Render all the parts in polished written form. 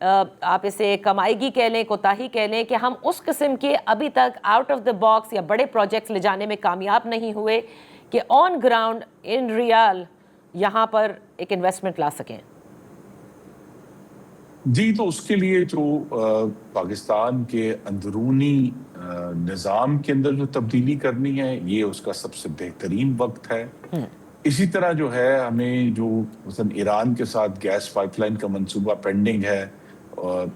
آپ اسے کمائیگی کہہ لیں، کوتاہی کہہ لیں، کہ ہم اس قسم کے ابھی تک آؤٹ آف دا باکس یا بڑے پروجیکٹس لے جانے میں کامیاب نہیں ہوئے کہ آن گراؤنڈ ان ریال یہاں پر ایک انویسٹمنٹ لا سکیں؟ جی، تو اس کے لیے جو پاکستان کے اندرونی نظام کے اندر جو تبدیلی کرنی ہے، یہ اس کا سب سے بہترین وقت ہے. اسی طرح جو ہے ہمیں جو مثلا ایران کے ساتھ گیس پائپ لائن کا منصوبہ پینڈنگ ہے،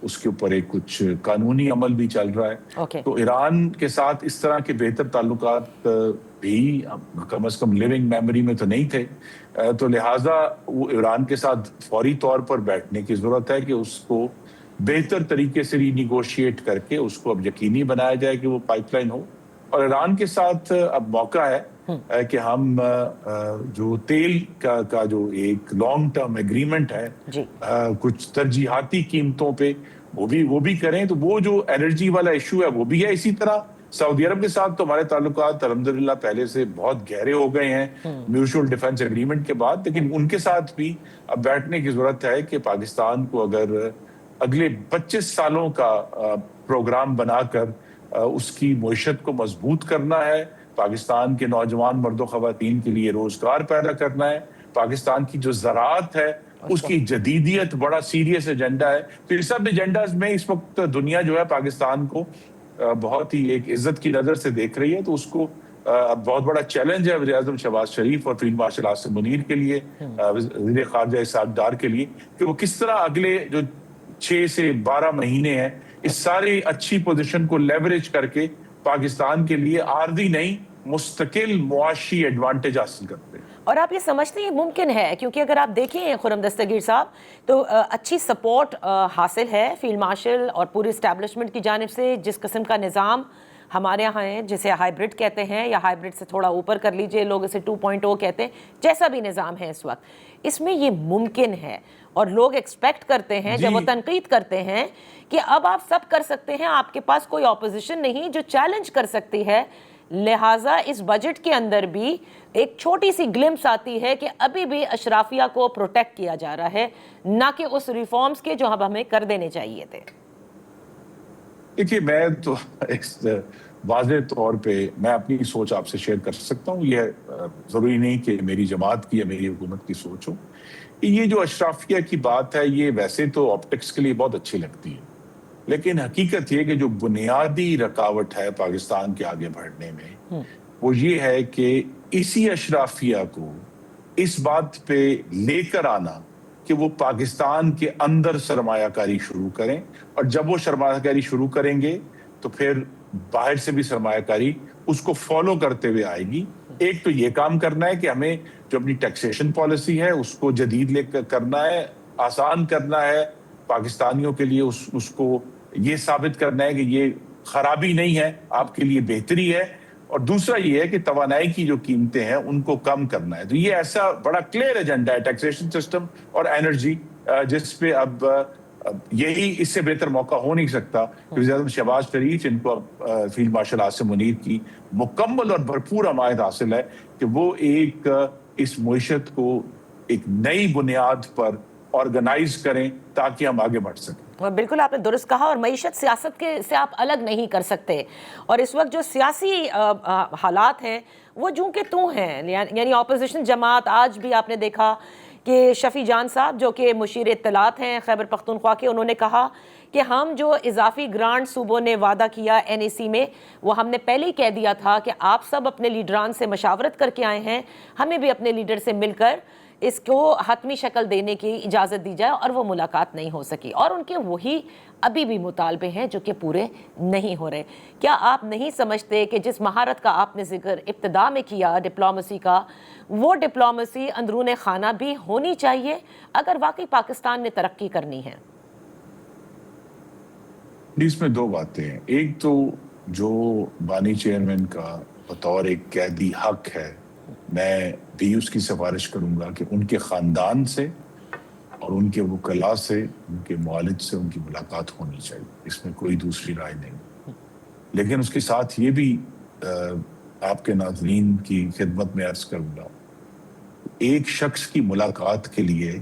اس کے اوپر ایک کچھ قانونی عمل بھی چل رہا ہے. تو ایران کے ساتھ اس طرح کے بہتر تعلقات بھی کم از کم لیونگ میموری میں تو نہیں تھے. تو لہٰذا وہ ایران کے ساتھ فوری طور پر بیٹھنے کی ضرورت ہے کہ اس کو بہتر طریقے سے ری نیگوشیٹ کر کے اس کو اب یقینی بنایا جائے کہ وہ پائپ لائن ہو. اور ایران کے ساتھ اب موقع ہے کہ ہم جو تیل کا جو ایک لانگ ٹرم ایگریمنٹ ہے کچھ ترجیحاتی قیمتوں پہ وہ بھی کریں. تو وہ جو انرجی والا ایشو ہے وہ بھی ہے. اسی طرح سعودی عرب کے ساتھ تو ہمارے تعلقات الحمدللہ پہلے سے بہت گہرے ہو گئے ہیں میوچول ڈیفنس ایگریمنٹ کے بعد. لیکن ان کے ساتھ بھی اب بیٹھنے کی ضرورت ہے کہ پاکستان کو اگر اگلے 25 سالوں کا پروگرام بنا کر اس کی معیشت کو مضبوط کرنا ہے، پاکستان کے نوجوان مرد و خواتین کے لیے روزگار پیدا کرنا ہے، پاکستان کی جو زراعت ہے اس کی جدیدیت بڑا سیریس ایجنڈا ہے. تو یہ سب ایجنڈاز میں اس وقت دنیا جو ہے پاکستان کو بہت ہی ایک عزت کی نظر سے دیکھ رہی ہے. تو اس کو بہت بڑا چیلنج ہے وزیر اعظم شہباز شریف اور فیلڈ مارشل عاصم منیر کے لیے، وزیر خارجہ اسحاق ڈار کے لیے، کہ وہ کس طرح اگلے جو 6 سے 12 مہینے ہیں اس ساری اچھی پوزیشن کو لیوریج کر کے پاکستان کے لیے عارضی نہیں مستقل معاشی ایڈوانٹیج حاصل کرتے ہیں. اور آپ یہ سمجھتے ہیں یہ ممکن ہے؟ کیونکہ اگر آپ دیکھیں خرم دستگیر صاحب تو اچھی سپورٹ حاصل ہے فیلڈ مارشل اور پوری اسٹیبلشمنٹ کی جانب سے. جس قسم کا نظام ہمارے ہاں ہے جسے ہائیبرڈ کہتے ہیں یا ہائیبرڈ سے تھوڑا اوپر کر لیجئے، لوگ اسے 2.0 کہتے ہیں، جیسا بھی نظام ہے اس وقت، اس میں یہ ممکن ہے. اور لوگ ایکسپیکٹ کرتے ہیں جب وہ تنقید کرتے ہیں کہ اب آپ سب کر سکتے ہیں، آپ کے پاس کوئی اپوزیشن نہیں جو چیلنج کر سکتی ہے. لہٰذا اس بجٹ کے اندر بھی ایک چھوٹی سی گلمپس آتی ہے کہ ابھی بھی اشرافیہ کو پروٹیکٹ کیا جا رہا ہے، نہ کہ اس ریفارمز کے جو اب ہمیں کر دینے چاہیے تھے. دیکھیے، میں تو واضح طور پہ میں اپنی سوچ آپ سے شیئر کر سکتا ہوں. یہ ضروری نہیں کہ میری جماعت کی یا میری حکومت کی سوچ ہو. یہ جو اشرافیہ کی بات ہے یہ ویسے تو آپٹکس کے لیے بہت اچھی لگتی ہے، لیکن حقیقت یہ کہ جو بنیادی رکاوٹ ہے پاکستان کے آگے بڑھنے میں وہ یہ ہے کہ اسی اشرافیہ کو اس بات پہ لے کر آنا کہ وہ پاکستان کے اندر سرمایہ کاری شروع کریں، اور جب وہ سرمایہ کاری شروع کریں گے تو پھر باہر سے بھی سرمایہ کاری اس کو فالو کرتے ہوئے آئے گی. ایک تو یہ کام کرنا ہے کہ ہمیں جو اپنی ٹیکسیشن پالیسی ہے اس کو جدید لے کر کرنا ہے، آسان کرنا ہے پاکستانیوں کے لیے. اس کو یہ ثابت کرنا ہے کہ یہ خرابی نہیں ہے، آپ کے لیے بہتری ہے. اور دوسرا یہ ہے کہ توانائی کی جو قیمتیں ہیں ان کو کم کرنا ہے. تو یہ ایسا بڑا کلیئر ایجنڈا ہے ٹیکسیشن سسٹم اور انرجی، جس پہ اب یہی اس سے بہتر موقع ہو نہیں سکتا کہ وزیر اعظم شہباز شریف، جن کو فیلڈ مارشل عاصم منیر کی مکمل اور بھرپور حمایت حاصل ہے، کہ وہ ایک اس معیشت کو ایک نئی بنیاد پر آرگنائز کریں تاکہ ہم آگے بڑھ سکیں. بالکل آپ نے درست کہا. اور معیشت سیاست کے سے آپ الگ نہیں کر سکتے. اور اس وقت جو سیاسی حالات ہیں وہ جوں کہ توں ہیں، یعنی اپوزیشن جماعت آج بھی آپ نے دیکھا کہ شفیع جان صاحب جو کہ مشیر اطلاعات ہیں خیبر پختونخوا کے، انہوں نے کہا کہ ہم جو اضافی گرانٹ صوبوں نے وعدہ کیا NAC میں وہ ہم نے پہلے ہی کہہ دیا تھا کہ آپ سب اپنے لیڈران سے مشاورت کر کے آئے ہیں، ہمیں بھی اپنے لیڈر سے مل کر اس کو حتمی شکل دینے کی اجازت دی جائے، اور وہ ملاقات نہیں ہو سکی. اور ان کے وہی ابھی بھی مطالبے ہیں جو کہ پورے نہیں ہو رہے. کیا آپ نہیں سمجھتے کہ جس مہارت کا آپ نے ذکر ابتدا میں کیا ڈپلومیسی کا، وہ ڈپلومیسی اندرون خانہ بھی ہونی چاہیے اگر واقعی پاکستان نے ترقی کرنی ہے؟ اس میں دو باتیں ہیں. ایک تو جو بانی چیئرمین کا بطور ایک قیدی حق ہے، میں بھی اس کی سفارش کروں گا کہ ان کے خاندان سے اور ان کے وکلاء سے، ان کے معالج سے ان کی ملاقات ہونی چاہیے. اس میں کوئی دوسری رائے نہیں. لیکن اس کے ساتھ یہ بھی آپ کے ناظرین کی خدمت میں عرض کروں گا، ایک شخص کی ملاقات کے لیے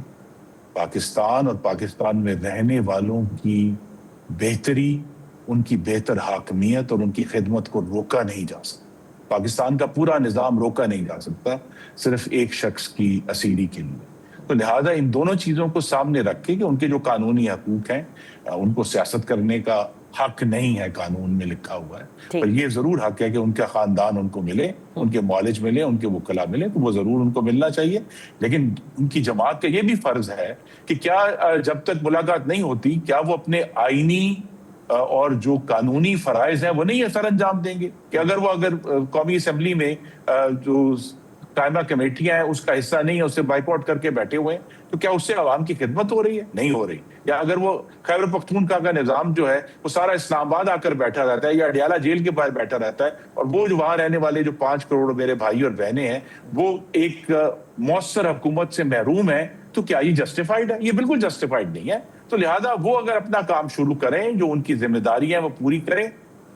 پاکستان اور پاکستان میں رہنے والوں کی بہتری، ان کی بہتر حاکمیت اور ان کی خدمت کو روکا نہیں جا سکتا. پاکستان کا پورا نظام روکا نہیں جا سکتا صرف ایک شخص کی اسیری کے لیے. تو لہٰذا ان دونوں چیزوں کو سامنے رکھ کے کہ ان کے جو قانونی حقوق ہیں ان کو سیاست کرنے کا حق نہیں ہے، قانون میں لکھا ہوا ہے، پر یہ ضرور حق ہے کہ ان کا خاندان ان کو ملے، ان کے معالج ملے، ان کے وکلا ملے، تو وہ ضرور ان کو ملنا چاہیے. لیکن ان کی جماعت کا یہ بھی فرض ہے کہ کیا جب تک ملاقات نہیں ہوتی کیا وہ اپنے آئینی اور جو قانونی فرائض ہیں وہ نہیں سر انجام دیں گے؟ کہ اگر قومی اسمبلی میں جو قائمہ کمیٹیاں ہیں اس کا حصہ نہیں ہے، اسے بائیک آؤٹ کر کے بیٹھے ہوئے ہیں، تو کیا اس سے عوام کی خدمت ہو رہی ہے؟ نہیں ہو رہی. یا اگر وہ خیبر پختونخوا کا نظام جو ہے وہ سارا اسلام آباد آ کر بیٹھا رہتا ہے یا اڈیالہ جیل کے باہر بیٹھا رہتا ہے، اور وہ جو وہاں رہنے والے جو 5 کروڑ میرے بھائی اور بہنیں ہیں وہ ایک مؤثر حکومت سے محروم ہیں، تو کیا یہ جسٹیفائیڈ ہے؟ یہ بالکل جسٹیفائیڈ نہیں ہے. تو لہٰذا وہ اگر اپنا کام شروع کریں، جو ان کی ذمہ داریاں ہیں وہ پوری کریں،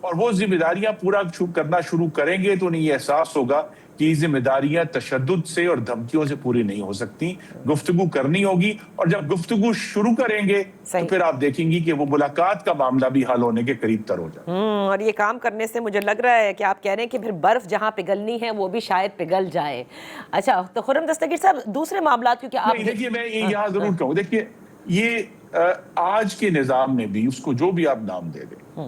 اور وہ ذمہ داریاں پورا کرنا شروع کریں گے تو انہیں یہ احساس ہوگا کہ یہ ذمہ داریاں تشدد سے اور دھمکیوں سے پوری نہیں ہو سکتی. گفتگو کرنی ہوگی، اور جب گفتگو شروع کریں گے تو پھر آپ دیکھیں گی کہ وہ ملاقات کا معاملہ بھی حل ہونے کے قریب تر ہو جائے. اور یہ کام کرنے سے مجھے لگ رہا ہے کہ آپ کہہ رہے ہیں کہ پھر برف جہاں پگھلنی ہے وہ بھی شاید پگھل جائے. اچھا تو خرم دستگیر صاحب، دوسرے معاملات کیونکہ آپ دیکھیے میں یہاں ضرور کہوں، دیکھیے یہ آج کے نظام میں بھی اس کو جو بھی آپ نام دے دیں،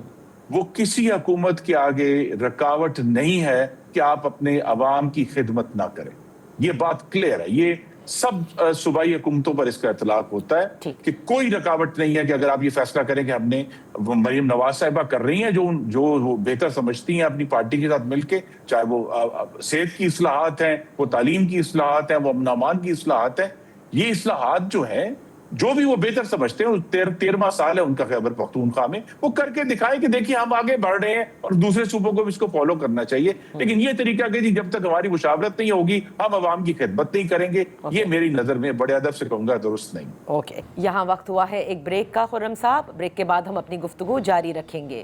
وہ کسی حکومت کے آگے رکاوٹ نہیں ہے کہ آپ اپنے عوام کی خدمت نہ کریں. یہ بات کلیئر ہے، یہ سب صوبائی حکومتوں پر اس کا اطلاق ہوتا ہے کہ کوئی رکاوٹ نہیں ہے کہ اگر آپ یہ فیصلہ کریں کہ ہم نے مریم نواز صاحبہ کر رہی ہیں جو وہ بہتر سمجھتی ہیں اپنی پارٹی کے ساتھ مل کے، چاہے وہ صحت کی اصلاحات ہیں، وہ تعلیم کی اصلاحات ہیں، وہ امن و امان کی اصلاحات ہیں، یہ اصلاحات جو ہیں جو بھی وہ بہتر سمجھتے ہیں، 13واں سال ہے ان کا خیبر پختونخوا میں، وہ کر کے دکھائیں کہ دیکھیے ہم آگے بڑھ رہے ہیں اور دوسرے صوبوں کو بھی اس کو فالو کرنا چاہیے. لیکن یہ طریقہ کہ جب تک ہماری مشاورت نہیں ہوگی ہم عوام کی خدمت نہیں کریں گے، یہ میری نظر میں بڑے ادب سے کہوں گا درست نہیں. اوکے، یہاں وقت ہوا ہے ایک بریک کا خرم صاحب. بریک کے بعد ہم اپنی گفتگو جاری رکھیں گے.